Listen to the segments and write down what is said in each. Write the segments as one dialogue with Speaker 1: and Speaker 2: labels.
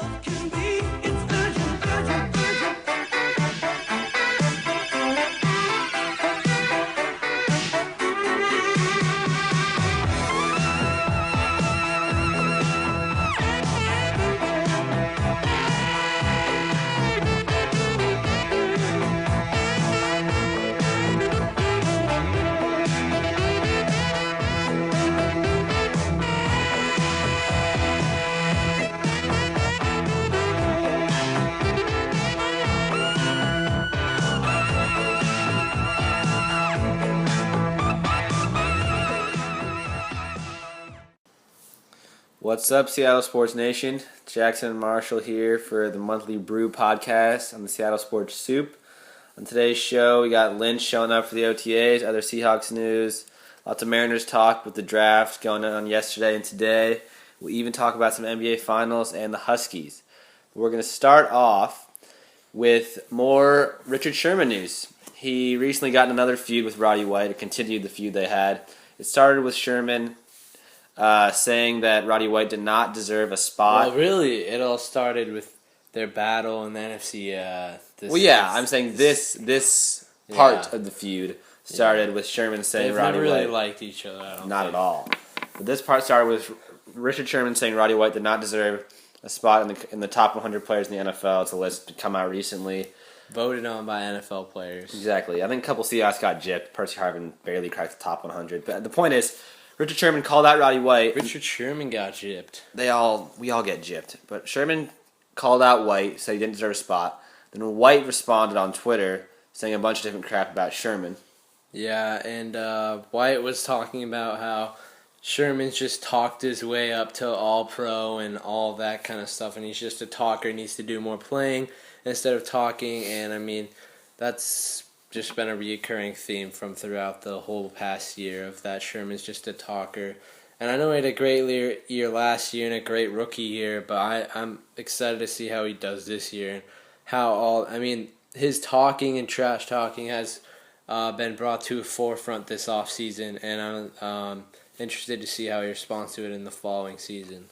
Speaker 1: love can be. It's urgent, urgent, urgent.
Speaker 2: What's up, Seattle Sports Nation? Jackson and Marshall here for the Monthly Brew podcast on the Seattle Sports Soup. On today's show, we got Lynch showing up for the OTAs, other Seahawks news, lots of Mariners talk with the draft going on yesterday and today. We'll even talk about some NBA Finals and the Huskies. We're going to start off with more Richard Sherman news. He recently got in another feud with Roddy White, it continued the feud they had. It started with Sherman saying that Roddy White did not deserve a spot.
Speaker 3: Well, really, it all started with their battle in the NFC.
Speaker 2: I'm saying this part of the feud started with Sherman saying
Speaker 3: They've
Speaker 2: Roddy
Speaker 3: never really
Speaker 2: White.
Speaker 3: liked each other. I don't
Speaker 2: Not
Speaker 3: think.
Speaker 2: at all. But this part started with Richard Sherman saying Roddy White did not deserve a spot in the top 100 players in the NFL. It's a list to come out recently.
Speaker 3: Voted on by NFL players.
Speaker 2: Exactly. I think a couple Seahawks got gypped. Percy Harvin barely cracked the top 100. But the point is, Richard Sherman called out Roddy White.
Speaker 3: Richard Sherman got gypped.
Speaker 2: We all get gypped. But Sherman called out White, said he didn't deserve a spot. Then White responded on Twitter saying a bunch of different crap about Sherman.
Speaker 3: Yeah, and White was talking about how Sherman's just talked his way up to All-Pro and all that kind of stuff, and he's just a talker, needs to do more playing instead of talking, and I mean, that's just been a reoccurring theme from throughout the whole past year of that Sherman's just a talker. And I know he had a great year last year and a great rookie year, but I'm excited to see how he does this year and how his talking and trash talking has been brought to a forefront this offseason, and I'm interested to see how he responds to it in the following season.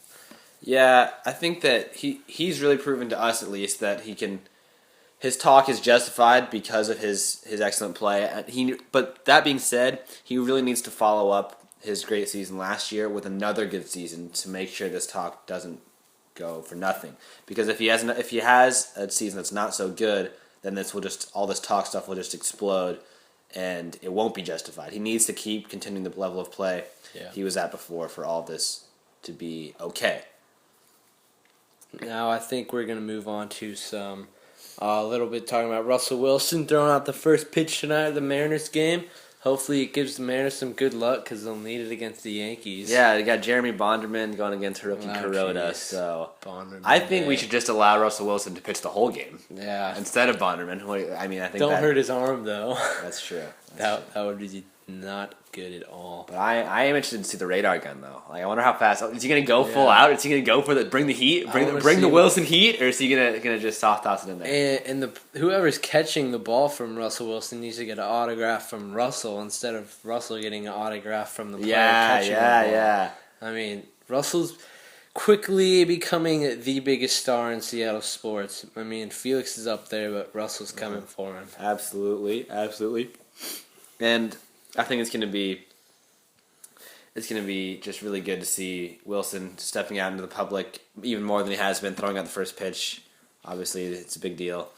Speaker 2: Yeah, I think that he's really proven to us at least that he can. His talk is justified because of his excellent play. But that being said, he really needs to follow up his great season last year with another good season to make sure this talk doesn't go for nothing. Because if he has a season that's not so good, then all this talk stuff will just explode, and it won't be justified. He needs to keep continuing the level of play he was at before for all this to be okay.
Speaker 3: Now I think we're going to move on to some a little bit talking about Russell Wilson throwing out the first pitch tonight of the Mariners game. Hopefully it gives the Mariners some good luck because they'll need it against the Yankees.
Speaker 2: Yeah, they got Jeremy Bonderman going against rookie Kuroda. So
Speaker 3: Bonderman,
Speaker 2: I think we should just allow Russell Wilson to pitch the whole game.
Speaker 3: Yeah.
Speaker 2: Instead of Bonderman. I think
Speaker 3: don't hurt his arm though.
Speaker 2: That's true.
Speaker 3: That would be not good at all.
Speaker 2: But I am interested to see the radar gun though. Like I wonder how fast is he gonna go full out? Is he gonna go for bring the heat, bring the Wilson heat, or is he gonna just soft toss it in there?
Speaker 3: And whoever's catching the ball from Russell Wilson needs to get an autograph from Russell instead of Russell getting an autograph from the player catching the ball.
Speaker 2: Yeah.
Speaker 3: I mean, Russell's quickly becoming the biggest star in Seattle sports. I mean, Felix is up there, but Russell's coming for him.
Speaker 2: Absolutely. And I think it's gonna be just really good to see Wilson stepping out into the public even more than he has been, throwing out the first pitch. Obviously, it's a big deal.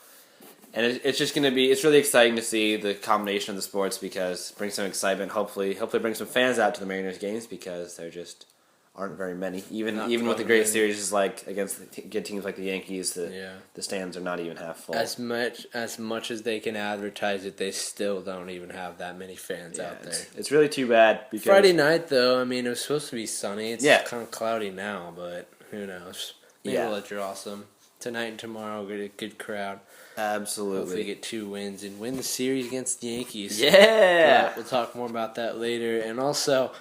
Speaker 2: And it's really exciting to see the combination of the sports because it brings some excitement. Hopefully bring some fans out to the Mariners games because there just aren't very many. Even with the great series like against good teams like the Yankees, the stands are not even half full.
Speaker 3: As much as they can advertise it, they still don't even have that many fans out there.
Speaker 2: It's really too bad. Because
Speaker 3: Friday night, though, I mean, it was supposed to be sunny. It's kind of cloudy now, but who knows? Maybe we'll draw some. Tonight and tomorrow, we'll get a good crowd.
Speaker 2: Absolutely.
Speaker 3: Hopefully get 2 wins and win the series against the Yankees.
Speaker 2: Yeah!
Speaker 3: We'll talk more about that later. And also,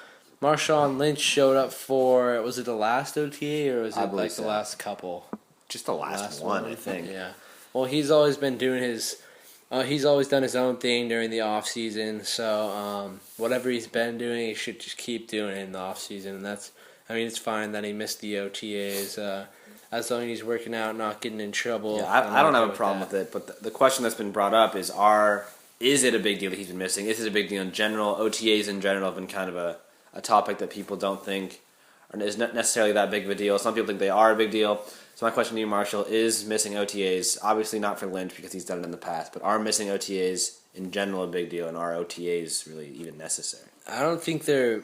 Speaker 3: Marshawn Lynch showed up for, was it the last OTA or was it like the last couple?
Speaker 2: Just the last one, I think.
Speaker 3: Yeah. Well, he's always been doing he's always done his own thing during the off season. So whatever he's been doing, he should just keep doing it in the off season. And it's fine that he missed the OTAs. as long as he's working out, not getting in trouble.
Speaker 2: Yeah, I don't have a problem with it, but the question that's been brought up is it a big deal that he's been missing? Is it a big deal in general? OTAs in general have been kind of a topic that people don't think is not necessarily that big of a deal. Some people think they are a big deal. So my question to you, Marshall, is missing OTAs, obviously not for Lynch because he's done it in the past, but are missing OTAs in general a big deal, and are OTAs really even necessary?
Speaker 3: I don't think they're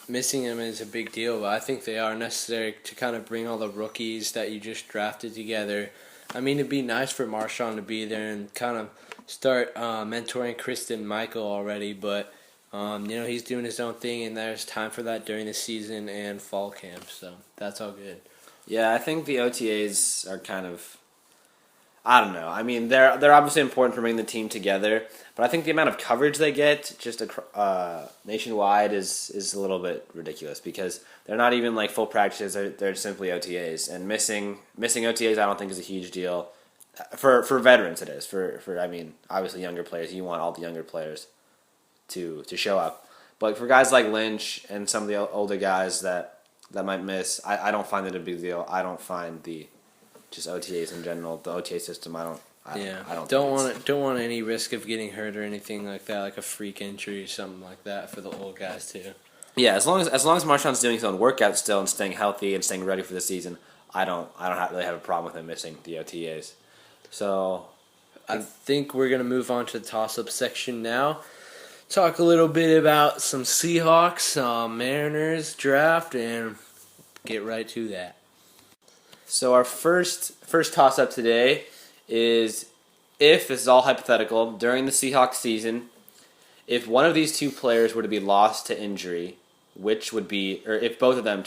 Speaker 3: missing him is a big deal, but I think they are necessary to kind of bring all the rookies that you just drafted together. I mean, it'd be nice for Marshawn to be there and kind of start mentoring Kristen Michael already, but he's doing his own thing, and there's time for that during the season and fall camp, so that's all good.
Speaker 2: Yeah, I think the OTAs are kind of, I don't know. I mean, they're obviously important for bringing the team together, but I think the amount of coverage they get just nationwide is a little bit ridiculous because they're not even like full practices. They're simply OTAs, and missing OTAs I don't think is a huge deal. For veterans it is. For I mean, obviously younger players, you want all the younger players to show up. But for guys like Lynch and some of the older guys that might miss, I don't find it a big deal. I don't find just OTAs in general, the OTA system. I don't
Speaker 3: want any risk of getting hurt or anything like that, like a freak injury or something like that for the old guys too.
Speaker 2: Yeah, as long as Marshawn's doing his own workout still and staying healthy and staying ready for the season, I don't really have a problem with him missing the OTAs. So
Speaker 3: I think we're gonna move on to the toss-up section now. Talk a little bit about some Seahawks, Mariners draft, and get right to that.
Speaker 2: So our first toss-up today is, if this is all hypothetical, during the Seahawks season, if one of these two players were to be lost to injury, which would be, or if both of them,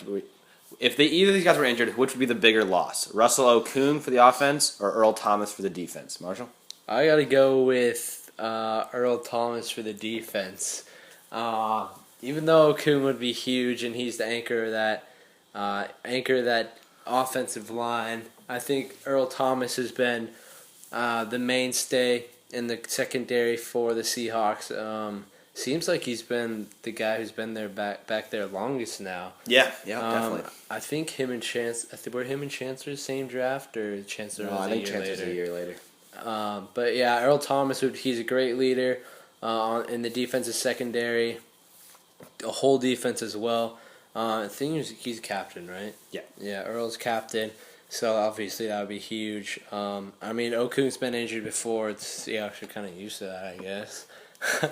Speaker 2: if either of these guys were injured, which would be the bigger loss? Russell Okung for the offense or Earl Thomas for the defense? Marshall?
Speaker 3: I gotta go with Earl Thomas for the defense. Even though Okung would be huge and he's the anchor of that offensive line, I think Earl Thomas has been the mainstay in the secondary for the Seahawks. Seems like he's been the guy who's been there back there longest now.
Speaker 2: Yeah, definitely.
Speaker 3: I think him and Chance. Were him and Chancellor the same draft, or Chancellor was a year
Speaker 2: Chancellor's
Speaker 3: later?
Speaker 2: a year later.
Speaker 3: But yeah, Earl Thomas, he's a great leader in the defensive secondary, the whole defense as well. I think he's captain, right?
Speaker 2: Yeah.
Speaker 3: Yeah, Earl's captain, so obviously that would be huge. I mean, Okung's been injured before. The Seahawks are kind of used to that, I guess.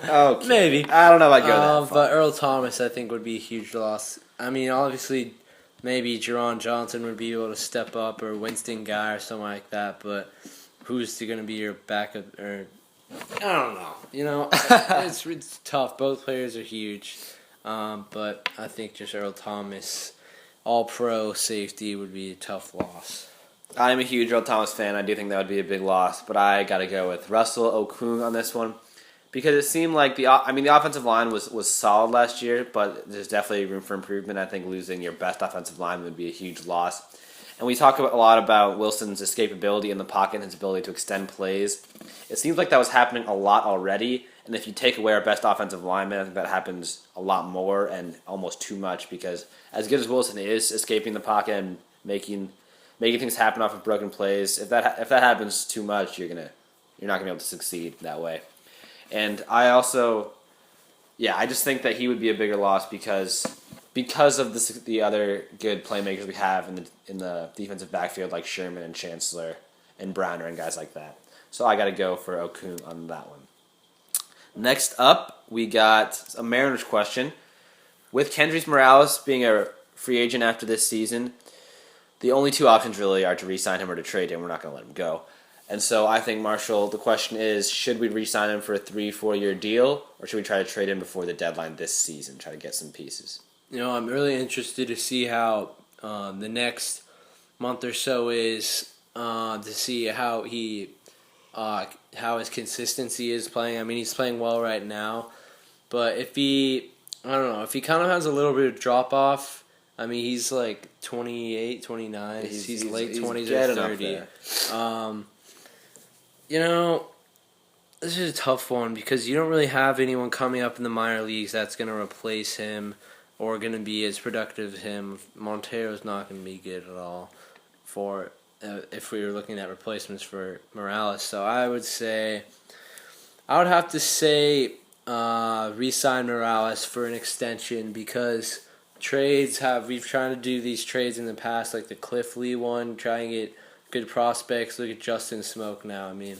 Speaker 2: Okay.
Speaker 3: Maybe.
Speaker 2: I don't know if I'd go that far.
Speaker 3: But Earl Thomas, I think, would be a huge loss. I mean, obviously, maybe Jerron Johnson would be able to step up, or Winston Guy or something like that, but who's going to be your backup? Or I don't know. It's tough. Both players are huge. But I think just Earl Thomas, all-pro safety, would be a tough loss.
Speaker 2: I'm a huge Earl Thomas fan. I do think that would be a big loss, but I got to go with Russell Okung on this one because it seemed like the offensive line was solid last year, but there's definitely room for improvement. I think losing your best offensive line would be a huge loss. And we talk a lot about Wilson's escapability in the pocket and his ability to extend plays. It seems like that was happening a lot already, and if you take away our best offensive lineman, I think that happens a lot more and almost too much because as good as Wilson is escaping the pocket and making things happen off of broken plays, if that happens too much, you're not gonna be able to succeed that way. And I just think that he would be a bigger loss because of the other good playmakers we have in the defensive backfield like Sherman and Chancellor and Browner and guys like that. So I got to go for Okung on that one. Next up, we got a Mariners question. With Kendrys Morales being a free agent after this season, the only two options really are to re-sign him or to trade him. We're not going to let him go. And so I think, Marshall, the question is, should we re-sign him for a 3-4 year deal, or should we try to trade him before the deadline this season, try to get some pieces?
Speaker 3: I'm really interested to see how the next month or so is to see how his consistency is playing. I mean, he's playing well right now, but if he kind of has a little bit of drop off. I mean, he's like 28, 29. He's late 20s or 30. This is a tough one because you don't really have anyone coming up in the minor leagues that's going to replace him or going to be as productive as him. Montero's not going to be good at all for if we were looking at replacements for Morales. So I would have to say re-sign Morales for an extension because we've tried to do these trades in the past, like the Cliff Lee one, try and get good prospects. Look at Justin Smoke now. I mean,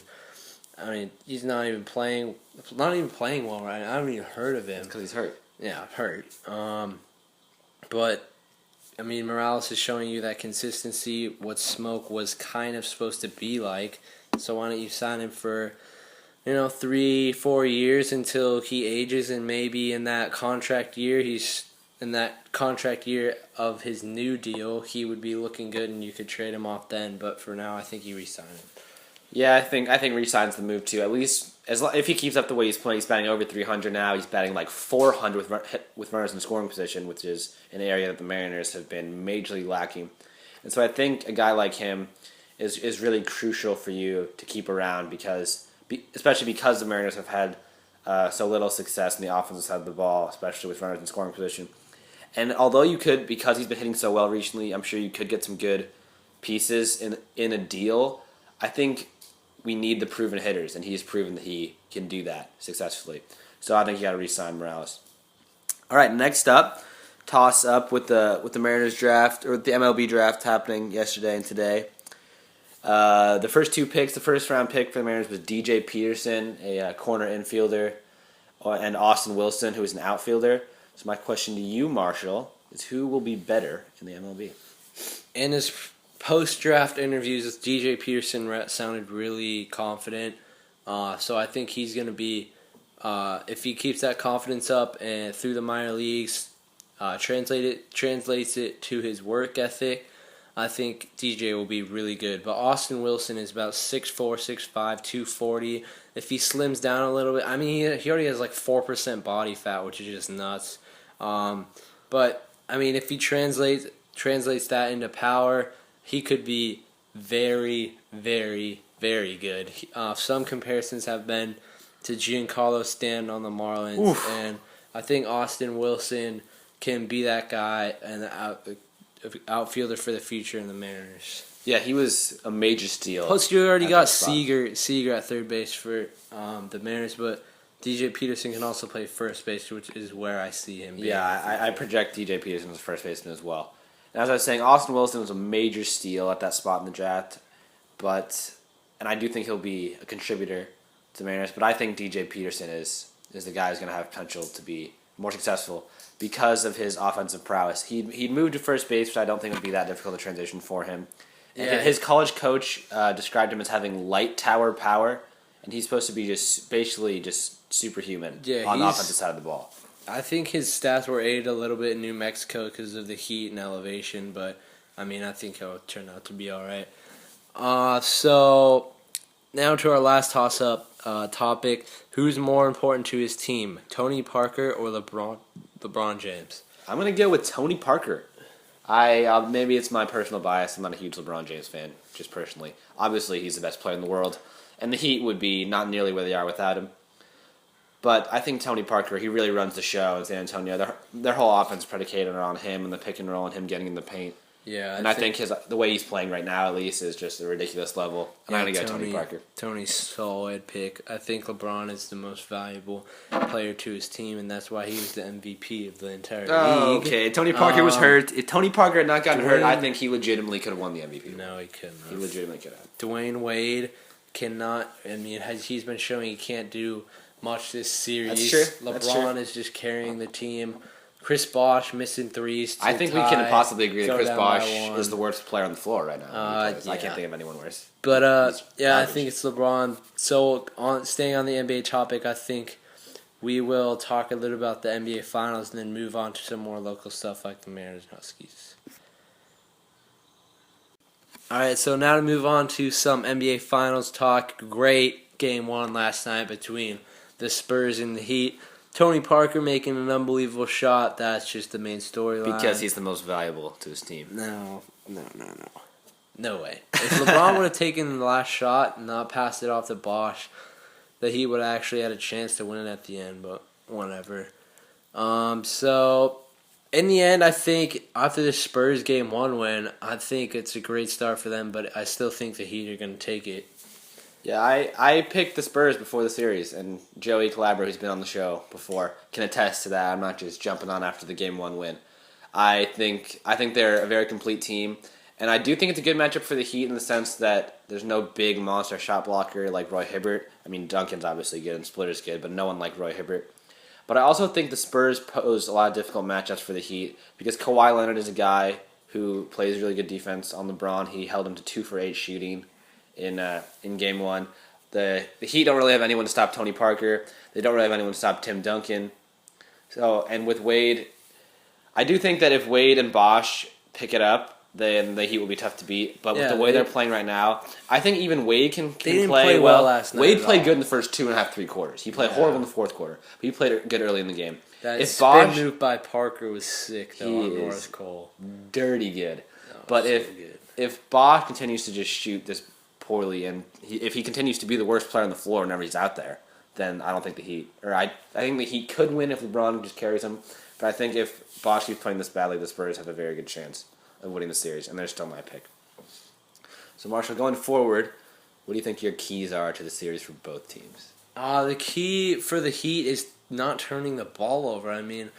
Speaker 3: he's not even playing well right now. I haven't even heard of him
Speaker 2: because he's hurt.
Speaker 3: Yeah, hurt. But I mean, Morales is showing you that consistency, what Smoke was kind of supposed to be like. So why don't you sign him for 3-4 years until he ages, and maybe in that contract year of his new deal, he would be looking good, and you could trade him off then. But for now, I think you re-sign him.
Speaker 2: Yeah, I think re-sign's the move too. At least if he keeps up the way he's playing, he's batting over 300 now. He's batting like 400 with runners in scoring position, which is an area that the Mariners have been majorly lacking. And so I think a guy like him is really crucial for you to keep around especially because the Mariners have had so little success in the offensive side of the ball, especially with runners in scoring position. And although you could, because he's been hitting so well recently, I'm sure you could get some good pieces in a deal. I think we need the proven hitters, and he's proven that he can do that successfully. So I think you got to re-sign Morales. All right, next up, toss up with the Mariners draft, or the MLB draft happening yesterday and today. The first two picks, the first round pick for the Mariners was DJ Peterson, a corner infielder, and Austin Wilson, who is an outfielder. So my question to you, Marshall, is who will be better in the MLB?
Speaker 3: In his post-draft interviews, DJ Peterson sounded really confident. So I think he's going to be, if he keeps that confidence up and through the minor leagues, translates it to his work ethic, I think DJ will be really good. But Austin Wilson is about 6'4", 6'5", 240. If he slims down a little bit, I mean, he already has like 4% body fat, which is just nuts. But, I mean, if he translates that into power, he could be very, very, very good. Some comparisons have been to Giancarlo Stanton on the Marlins. Oof. And I think Austin Wilson can be that guy and the outfielder for the future in the Mariners.
Speaker 2: Yeah, he was a major steal.
Speaker 3: Plus, you already got Seager at third base for the Mariners, but DJ Peterson can also play first base, which is where I see him being.
Speaker 2: Yeah, I project DJ Peterson as first baseman as well. And as I was saying, Austin Wilson was a major steal at that spot in the draft, and I do think he'll be a contributor to the Mariners, but I think DJ Peterson is the guy who's going to have potential to be more successful because of his offensive prowess. He'd moved to first base, which I don't think would be that difficult a transition for him. Yeah. His college coach described him as having light tower power, and he's supposed to be basically just superhuman on the offensive side of the ball.
Speaker 3: I think his stats were aided a little bit in New Mexico because of the heat and elevation, but I mean, I think he'll turn out to be all right. So now to our last toss-up topic: who's more important to his team, Tony Parker or LeBron James?
Speaker 2: I'm gonna go with Tony Parker. Maybe it's my personal bias. I'm not a huge LeBron James fan, just personally. Obviously, he's the best player in the world, and the Heat would be not nearly where they are without him. But I think Tony Parker, he really runs the show in San Antonio. Their whole offense is predicated on him and the pick and roll and him getting in the paint.
Speaker 3: Yeah,
Speaker 2: and I think the way he's playing right now, at least, is just a ridiculous level. And I'm going to go Tony Parker.
Speaker 3: Tony's solid pick. I think LeBron is the most valuable player to his team, and that's why he was the MVP of the entire league.
Speaker 2: Okay. Tony Parker was hurt. If Tony Parker had not gotten hurt, I think he legitimately could have won the MVP.
Speaker 3: No, he couldn't have.
Speaker 2: He legitimately could have.
Speaker 3: Dwayne Wade cannot. I mean, he's been showing he can't do much this series.
Speaker 2: That's true.
Speaker 3: LeBron is just carrying the team. Chris Bosh missing threes.
Speaker 2: I think we can possibly agree that Chris Bosh is the worst player on the floor right now. I can't think of anyone worse.
Speaker 3: But I think it's LeBron. So staying on the NBA topic, I think we will talk a little about the NBA Finals and then move on to some more local stuff like the Mariners and Huskies. All right, so now to move on to some NBA Finals talk. Great Game 1 last night between the Spurs and the Heat. Tony Parker making an unbelievable shot. That's just the main storyline.
Speaker 2: Because he's the most valuable to his team.
Speaker 3: No way. If LeBron would have taken the last shot and not passed it off to Bosh, the Heat would have actually had a chance to win it at the end, but whatever. So in the end, I think after the Spurs Game 1 win, I think it's a great start for them, but I still think the Heat are going to take it.
Speaker 2: Yeah, I picked the Spurs before the series, and Joey Calabro, who's been on the show before, can attest to that. I'm not just jumping on after the Game 1 win. I think they're a very complete team, and I do think it's a good matchup for the Heat in the sense that there's no big monster shot blocker like Roy Hibbert. I mean, Duncan's obviously good and Splitter's good, but no one like Roy Hibbert. But I also think the Spurs pose a lot of difficult matchups for the Heat because Kawhi Leonard is a guy who plays really good defense on LeBron. He held him to 2 for 8 shooting in Game 1. The Heat don't really have anyone to stop Tony Parker. They don't really have anyone to stop Tim Duncan. So, and with Wade, I do think that if Wade and Bosch pick it up, then the Heat will be tough to beat. But with the way they're playing right now, I think even Wade can play well.
Speaker 3: Last night
Speaker 2: Wade played good in the first 2.5, 3 quarters. He played horrible in the fourth quarter, but he played good early in the game.
Speaker 3: That spin move by Parker was sick, though, on North Cole.
Speaker 2: Dirty good. But if Bosch continues to just shoot this poorly, and if he continues to be the worst player on the floor whenever he's out there, then I don't think the Heat, or I think the Heat could win if LeBron just carries him. But I think if Bosch keeps playing this badly, the Spurs have a very good chance of winning the series, and they're still my pick. So, Marshall, going forward, what do you think your keys are to the series for both teams?
Speaker 3: The key for the Heat is not turning the ball over. I mean,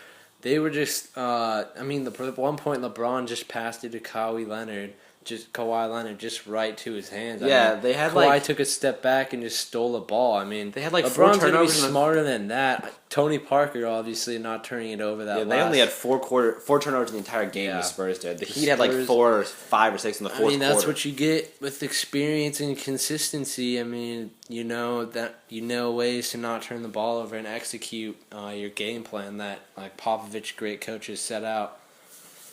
Speaker 3: they were just, at one point LeBron just passed it to Kawhi Leonard, just right to his hands.
Speaker 2: Yeah, they had
Speaker 3: Kawhi took a step back and just stole the ball. I mean,
Speaker 2: they had like
Speaker 3: LeBron's
Speaker 2: 4 turnovers.
Speaker 3: Gonna be smarter than that. Tony Parker obviously not turning it over that.
Speaker 2: Yeah, they only had 4 turnovers in the entire game. Yeah. The Spurs did. The Heat had like 4 or 5 or 6 in the fourth quarter.
Speaker 3: That's what you get with experience and consistency. I mean, you know ways to not turn the ball over and execute your game plan that like Popovich, great coaches, set out.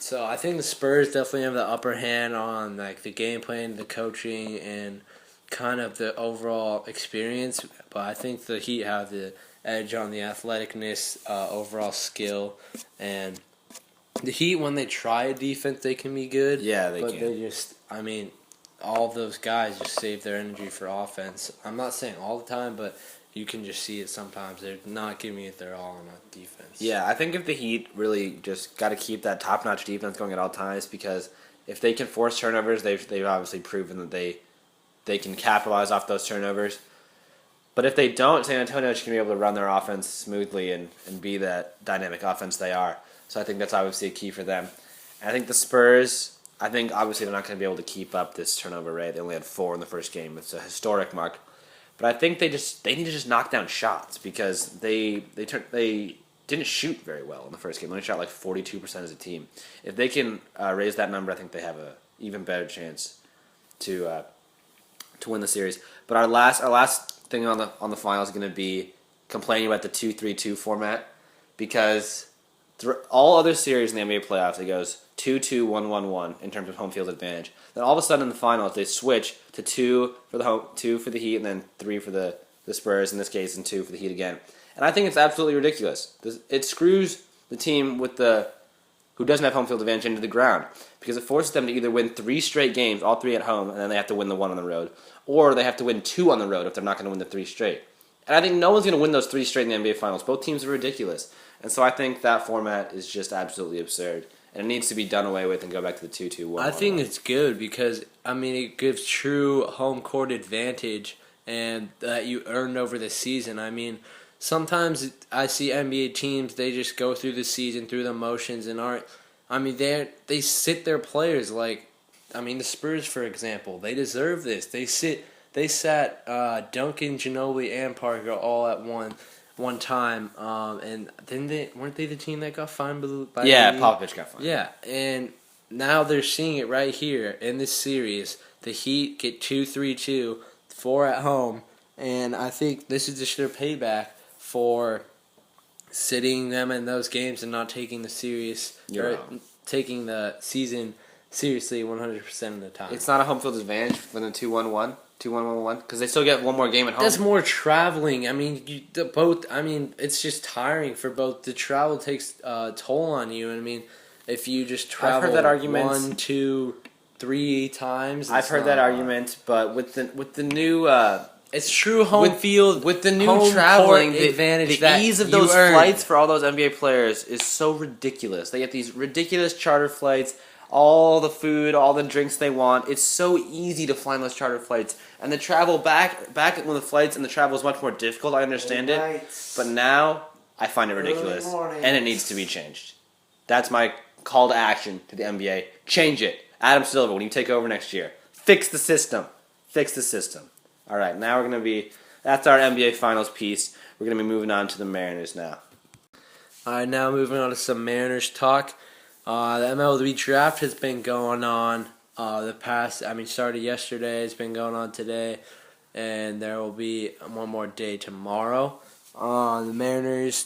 Speaker 3: So I think the Spurs definitely have the upper hand on like the game plan, the coaching, and kind of the overall experience. But I think the Heat have the edge on the athleticness, overall skill, and the Heat when they try a defense, they can be good.
Speaker 2: Yeah, they can.
Speaker 3: But they just, all of those guys just save their energy for offense. I'm not saying all the time, but you can just see it sometimes. They're not giving it their all on defense.
Speaker 2: Yeah, I think if the Heat really just got to keep that top-notch defense going at all times, because if they can force turnovers, they've obviously proven that they can capitalize off those turnovers. But if they don't, San Antonio should be able to run their offense smoothly and be that dynamic offense they are. So I think that's obviously a key for them. And I think the Spurs, obviously they're not going to be able to keep up this turnover rate. They only had 4 in the first game. It's a historic mark. But I think they need to just knock down shots because they didn't shoot very well in the first game. They only shot like 42% as a team. If they can raise that number, I think they have a even better chance to win the series. But our last thing on the finals is going to be complaining about the 2-3-2 format because all other series in the NBA playoffs it goes 2-2-1-1-1 in terms of home field advantage. Then all of a sudden in the finals they switch to 2 for the Heat, and then 3 for the Spurs in this case, and 2 for the Heat again. And I think it's absolutely ridiculous. It screws the team who doesn't have home field advantage into the ground because it forces them to either win 3 straight games, all 3 at home, and then they have to win the 1 on the road, or they have to win 2 on the road if they're not going to win the 3 straight. And I think no one's going to win those 3 straight in the NBA Finals. Both teams are ridiculous. And so I think that format is just absolutely absurd. And it needs to be done away with and go back to the 2-2-1-1.
Speaker 3: I think it's good because, it gives true home court advantage and that you earned over the season. Sometimes I see NBA teams, they just go through the season, through the motions, and they sit their players the Spurs, for example, they deserve this. They sat Duncan, Ginobili, and Parker all at one time, and then weren't they the team that got fined by
Speaker 2: Popovich got fined.
Speaker 3: Yeah, and now they're seeing it right here in this series. The Heat get 2-3-2, 4 at home, and I think this is just their payback for sitting them in those games and not taking taking the season seriously 100% of the time.
Speaker 2: It's not a home field advantage for the 2-1-1. 2-1-1-1 because they still get one more game at home.
Speaker 3: That's more traveling. It's just tiring for both. The travel takes a toll on you. If you just travel
Speaker 2: I've heard that argument
Speaker 3: 1, 2, 3 times.
Speaker 2: I've heard that argument, but with the new
Speaker 3: It's true home field
Speaker 2: with the new
Speaker 3: home
Speaker 2: traveling
Speaker 3: court advantage.
Speaker 2: The
Speaker 3: that
Speaker 2: ease of
Speaker 3: you
Speaker 2: those
Speaker 3: earned.
Speaker 2: flights for all those NBA players is so ridiculous. They get these ridiculous charter flights, all the food, all the drinks they want. It's so easy to fly on those charter flights, and the travel back when the flights and the travel is much more difficult. I understand it, but now I find it ridiculous, and it needs to be changed. That's my call to action to the NBA. Change it. Adam Silver, when you take over next year, fix the system. Fix the system. All right, now that's our NBA Finals piece. We're going to be moving on to the Mariners now.
Speaker 3: All right, now moving on to some Mariners talk. The MLB draft has been going on started yesterday. It's been going on today, and there will be one more day tomorrow. The Mariners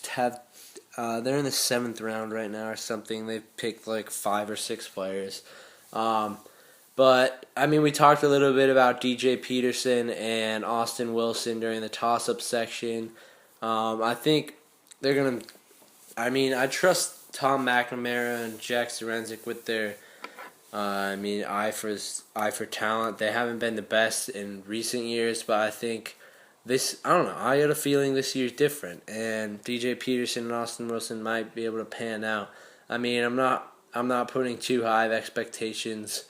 Speaker 3: they're in the 7th round right now or something. They've picked like 5 or 6 players. But, we talked a little bit about DJ Peterson and Austin Wilson during the toss-up section. I think they're going to... I trust Tom McNamara and Jack Zduriencik with their, eye for talent. They haven't been the best in recent years, but I think I got a feeling this year's different. And DJ Peterson and Austin Wilson might be able to pan out. I'm not putting too high of expectations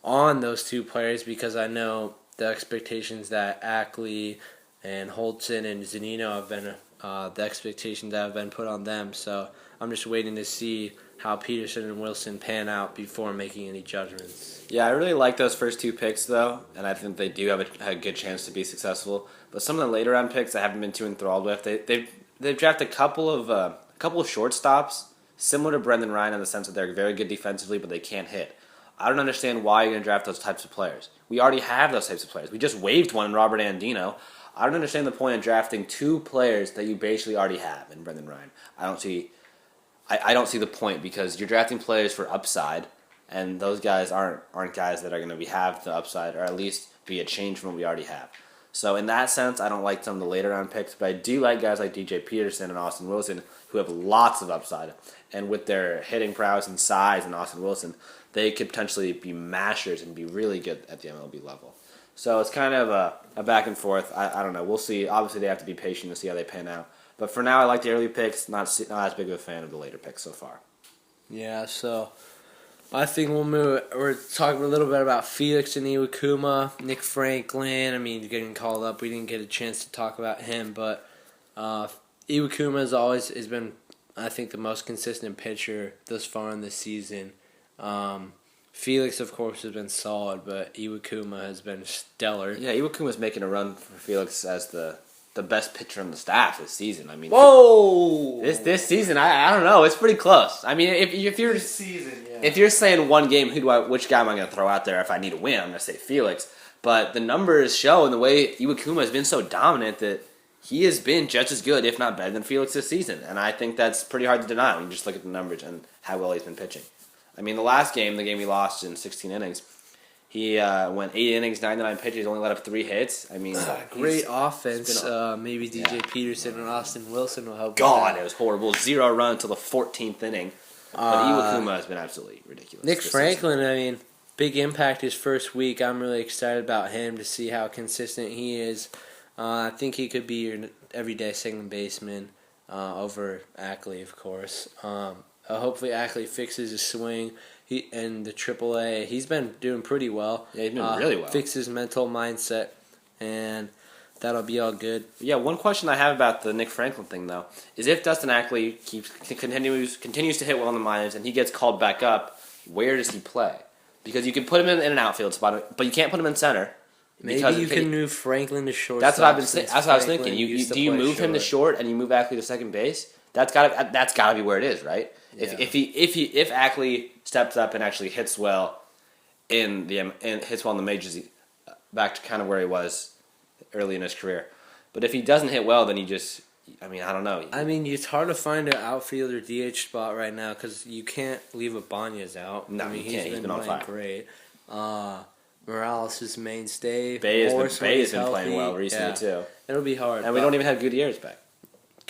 Speaker 3: on those two players because I know the expectations that Ackley and Holton and Zunino have been the expectations that have been put on them. So I'm just waiting to see how Peterson and Wilson pan out before making any judgments.
Speaker 2: Yeah, I really like those first 2 picks a think they do have a good chance to be successful. But some of the later round picks I haven't been too enthralled with. They've drafted a couple of shortstops similar to Brendan Ryan in the sense that they're very good defensively, but they can't hit. I don't understand why you're going to draft those types of players. We already have those types of players. We just waived one in Robert Andino. I don't understand the point of drafting 2 players that you basically already have in Brendan Ryan. I don't see the point because you're drafting players for upside, and those guys aren't guys that are going to have the upside or at least be a change from what we already have. So in that sense, I don't like some of the later round picks, but I do like guys like DJ Peterson and Austin Wilson who have lots of upside. And with their hitting prowess and size and Austin Wilson, they could potentially be mashers and be really good at the MLB level. So it's kind of a back and forth. I don't know. We'll see. Obviously, they have to be patient to see how they pan out. But for now, I like the early picks. Not as big of a fan of the later picks so far.
Speaker 3: Yeah, so I think we'll move. We're talking a little bit about Felix and Iwakuma, Nick Franklin. Getting called up. We didn't get a chance to talk about him, but Iwakuma has been, I think, the most consistent pitcher thus far in this season. Felix, of course, has been solid, but Iwakuma has been stellar.
Speaker 2: Yeah, Iwakuma's making a run for Felix as the best pitcher on the staff this season.
Speaker 3: Whoa!
Speaker 2: This season, I don't know. It's pretty close. If you're
Speaker 3: This season, yeah.
Speaker 2: If you're saying one game, which guy am I going to throw out there if I need a win? I'm going to say Felix. But the numbers show, and the way Iwakuma has been so dominant that he has been just as good, if not better, than Felix this season. And I think that's pretty hard to deny when you just look at the numbers and how well he's been pitching. The last game, the game he lost in 16 innings, he went 8 innings, 99 pitches, only let up 3 hits.
Speaker 3: Great offense. Maybe DJ Peterson and Austin Wilson will help.
Speaker 2: God, it was horrible. 0 run until the 14th inning. But Iwakuma has been absolutely ridiculous.
Speaker 3: Nick Franklin, big impact his first week. I'm really excited about him to see how consistent he is. I think he could be your everyday second baseman over Ackley, of course. Hopefully Ackley fixes his swing. And the AAA, he's been doing pretty well.
Speaker 2: Yeah, he's been really well.
Speaker 3: Fix his mental mindset, and that'll be all good.
Speaker 2: Yeah, one question I have about the Nick Franklin thing, though, is if Dustin Ackley continues to hit well in the minors and he gets called back up, where does he play? Because you can put him in an outfield spot, but you can't put him in center.
Speaker 3: Maybe you can move Franklin to short.
Speaker 2: That's what I've been saying. That's what I was thinking. Do you move him to short and you move Ackley to second base? That's gotta be where it is, right?
Speaker 3: Yeah.
Speaker 2: If Ackley steps up and actually hits well in the majors, back to kind of where he was early in his career. But if he doesn't hit well, then he just, I don't know.
Speaker 3: It's hard to find an outfielder DH spot right now because you can't leave Ibanez out.
Speaker 2: No, you can't. He's been on fire.
Speaker 3: Great. Morales is mainstay.
Speaker 2: Bay has been playing well recently too.
Speaker 3: It'll be hard.
Speaker 2: And we don't even have Gutierrez back.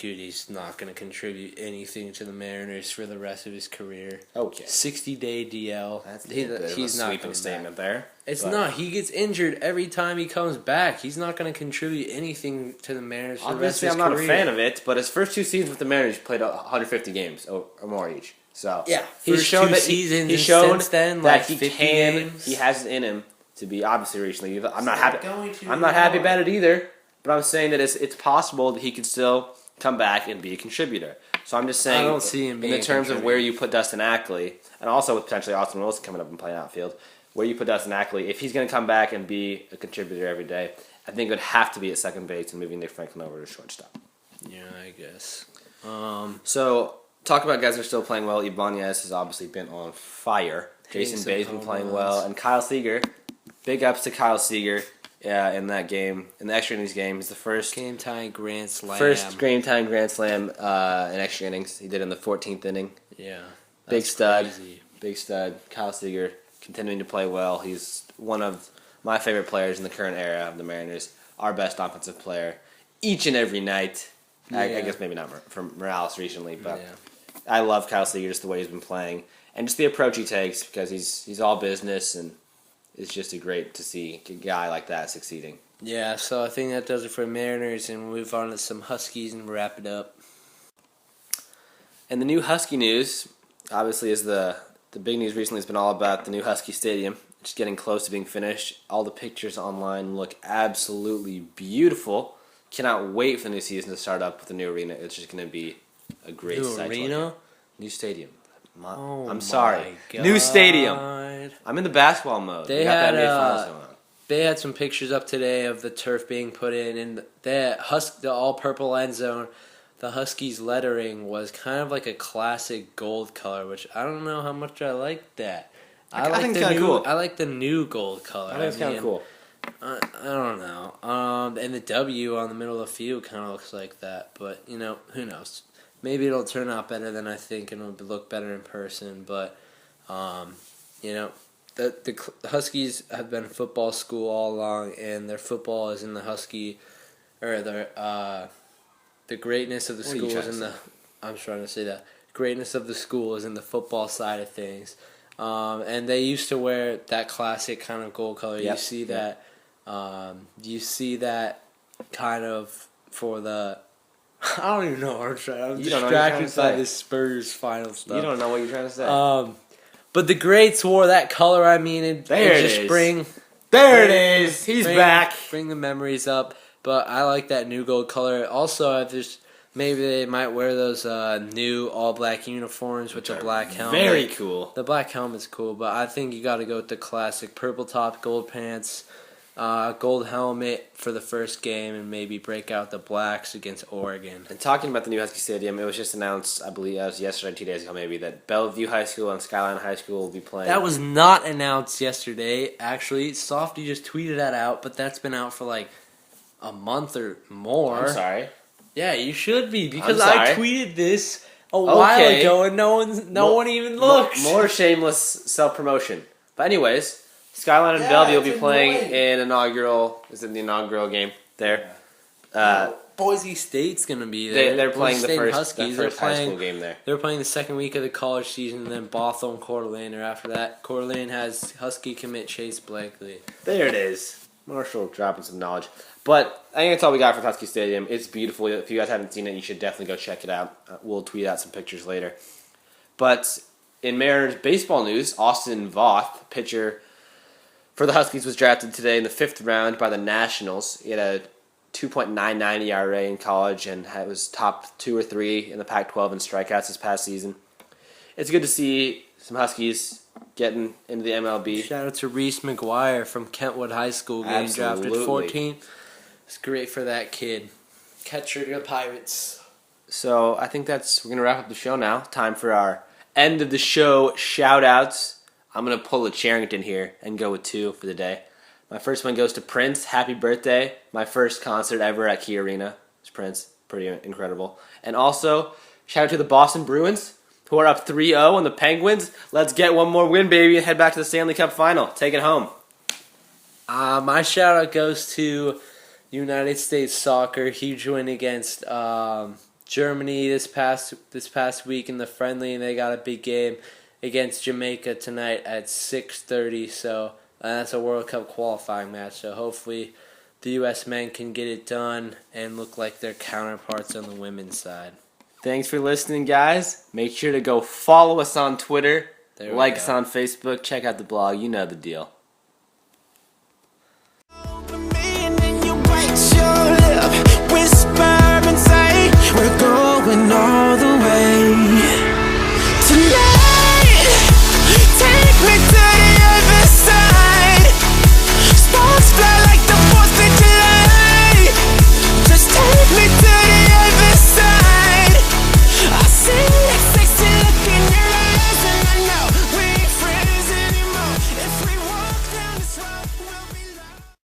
Speaker 3: Goody's not going to contribute anything to the Mariners for the rest of his career.
Speaker 2: Okay.
Speaker 3: 60-day DL.
Speaker 2: That's
Speaker 3: He's
Speaker 2: a
Speaker 3: not
Speaker 2: sweeping
Speaker 3: coming
Speaker 2: statement
Speaker 3: back.
Speaker 2: there.
Speaker 3: It's
Speaker 2: but
Speaker 3: not. He gets injured every time he comes back. He's not going to contribute anything to the Mariners for the rest
Speaker 2: Obviously,
Speaker 3: of
Speaker 2: I'm
Speaker 3: his
Speaker 2: not
Speaker 3: career.
Speaker 2: a fan of it, but his first 2 seasons with the Mariners, he played 150 games or more each. So
Speaker 3: Yeah,
Speaker 2: he's
Speaker 3: first
Speaker 2: shown
Speaker 3: 2
Speaker 2: that
Speaker 3: seasons,
Speaker 2: he's
Speaker 3: and
Speaker 2: shown
Speaker 3: since then,
Speaker 2: that
Speaker 3: like
Speaker 2: he
Speaker 3: 50
Speaker 2: can.
Speaker 3: games.
Speaker 2: He has it in him to be obviously recently. I'm not
Speaker 3: Stop
Speaker 2: happy.
Speaker 3: going too
Speaker 2: I'm not happy
Speaker 3: hard.
Speaker 2: about it either. But I'm saying that it's possible that he can still come back and be a contributor. So I'm just saying,
Speaker 3: I don't see him
Speaker 2: in
Speaker 3: being
Speaker 2: the
Speaker 3: a
Speaker 2: terms of
Speaker 3: contributor.
Speaker 2: where you put Dustin Ackley, and also with potentially Austin Wilson coming up and playing outfield, where you put Dustin Ackley, if he's going to come back and be a contributor every day, I think it would have to be at second base and moving Nick Franklin over to shortstop.
Speaker 3: Yeah, I guess.
Speaker 2: So, talk about guys that are still playing well. Ibanez has obviously been on fire.
Speaker 3: Hitting
Speaker 2: Jason
Speaker 3: some
Speaker 2: Bay's been
Speaker 3: home
Speaker 2: playing
Speaker 3: runs.
Speaker 2: well. And Kyle Seager, big ups to Kyle Seager in that game. In the extra innings game, he's the first
Speaker 3: Game time Grand Slam.
Speaker 2: game time grand slam in extra innings. He did in the 14th inning.
Speaker 3: Yeah.
Speaker 2: Big
Speaker 3: that's
Speaker 2: stud.
Speaker 3: crazy.
Speaker 2: Big stud. Kyle Seager continuing to play well. He's one of my favorite players in the current era of the Mariners. Our best offensive player each and every night. I
Speaker 3: Yeah.
Speaker 2: guess maybe not from Morales recently, but
Speaker 3: Yeah.
Speaker 2: I love Kyle Seager, just the way he's been playing. And just the approach he takes because he's all business, and it's just great to see a guy like that succeeding.
Speaker 3: Yeah, so I think that does it for Mariners, and we'll move on to some Huskies and wrap it up.
Speaker 2: And the new Husky news, obviously, is the big news recently has been all about the new Husky Stadium. It's getting close to being finished. All the pictures online look absolutely beautiful. Cannot wait for the new season to start up with the new arena. It's just going to be a great
Speaker 3: New
Speaker 2: sight to look
Speaker 3: arena?
Speaker 2: at. New stadium.
Speaker 3: Oh
Speaker 2: I'm sorry.
Speaker 3: my
Speaker 2: New stadium.
Speaker 3: God.
Speaker 2: I'm in the basketball mode.
Speaker 3: They
Speaker 2: We got
Speaker 3: had,
Speaker 2: that NBA finals going on.
Speaker 3: They had some pictures up today of the turf being put in, and the all-purple end zone. The Huskies lettering was kind of like a classic gold color, which I don't know how much I like that.
Speaker 2: I
Speaker 3: like
Speaker 2: think
Speaker 3: the
Speaker 2: it's kinda
Speaker 3: new,
Speaker 2: cool.
Speaker 3: I like the new gold color.
Speaker 2: I think it's kind of cool.
Speaker 3: I don't know. And the W on the middle of the field kind of looks like that, but who knows? Maybe it'll turn out better than I think, and it'll look better in person. But the Huskies have been a football school all along, and their football is in the Husky, or the greatness of the
Speaker 2: What are you
Speaker 3: school
Speaker 2: trying
Speaker 3: is
Speaker 2: to
Speaker 3: in the.
Speaker 2: say?
Speaker 3: I'm trying to say that greatness of the school is in the football side of things. And they used to wear that classic kind of gold color.
Speaker 2: Yep.
Speaker 3: You see that. You see that kind of for the. I don't even know what I'm trying. I'm
Speaker 2: You don't know what you're trying to
Speaker 3: distracted by
Speaker 2: say.
Speaker 3: this Spurs final stuff.
Speaker 2: You don't know what you're trying to say.
Speaker 3: But the greats wore that color. I mean, it
Speaker 2: There it
Speaker 3: just
Speaker 2: is.
Speaker 3: bring
Speaker 2: there it is. He's back.
Speaker 3: Bring the memories up. But I like that new gold color. Also, I just maybe they might wear those new all black uniforms with the black helmet.
Speaker 2: Very cool.
Speaker 3: The black helmet's cool, but I think you got to go with the classic purple top, gold pants, gold helmet for the first game, and maybe break out the blacks against Oregon.
Speaker 2: And talking about the new Husky Stadium, it was just announced, I believe, it was yesterday, 2 days ago maybe, that Bellevue High School and Skyline High School will be playing.
Speaker 3: That was not announced yesterday. Actually, Softy just tweeted that out, but that's been out for like a month or more.
Speaker 2: I'm sorry.
Speaker 3: Yeah, you should be, because
Speaker 2: I'm
Speaker 3: I
Speaker 2: sorry.
Speaker 3: tweeted this a while
Speaker 2: Okay.
Speaker 3: ago and no one even looked.
Speaker 2: More shameless self-promotion. But anyways, Skyline and Bellevue will be
Speaker 3: it's
Speaker 2: playing
Speaker 3: annoying.
Speaker 2: in inaugural. Is it the inaugural game there?
Speaker 3: Boise State's gonna be there.
Speaker 2: They're playing
Speaker 3: Boise
Speaker 2: the
Speaker 3: State and
Speaker 2: first
Speaker 3: Huskies.
Speaker 2: high
Speaker 3: They're
Speaker 2: school game there.
Speaker 3: They're playing the second week of the college season, and then Bothell and Coeur d'Alene are after that. Coeur d'Alene has Husky commit Chase Blakely.
Speaker 2: There it is. Marshall dropping some knowledge. But I think that's all we got for Husky Stadium. It's beautiful. If you guys haven't seen it, you should definitely go check it out. We'll tweet out some pictures later. But in Mariners baseball news, Austin Voth, pitcher for the Huskies, was drafted today in the 5th round by the Nationals. He had a 2.99 ERA in college and was top 2 or 3 in the Pac-12 in strikeouts this past season. It's good to see some Huskies getting into the MLB.
Speaker 3: Shout out to Reese McGuire from Kentwood High School, getting drafted
Speaker 2: Absolutely.
Speaker 3: 14th. It's great for that kid. Catcher to the Pirates.
Speaker 2: So I think we're going to wrap up the show now. Time for our end of the show shout-outs. I'm going to pull a Charrington here and go with 2 for the day. My first one goes to Prince. Happy birthday. My first concert ever at Key Arena. It's Prince. Pretty incredible. And also, shout out to the Boston Bruins, who are up 3-0 on the Penguins. Let's get one more win, baby, and head back to the Stanley Cup final. Take it home.
Speaker 3: My shout out goes to United States Soccer. Huge win against Germany this past week in the friendly, and they got a big game against Jamaica tonight at 6:30. So that's a World Cup qualifying match. So hopefully the U.S. men can get it done and look like their counterparts on the women's side.
Speaker 2: Thanks for listening, guys. Make sure to go follow us on Twitter,
Speaker 3: There we
Speaker 2: like
Speaker 3: go.
Speaker 2: us on Facebook, check out the blog. You know the deal.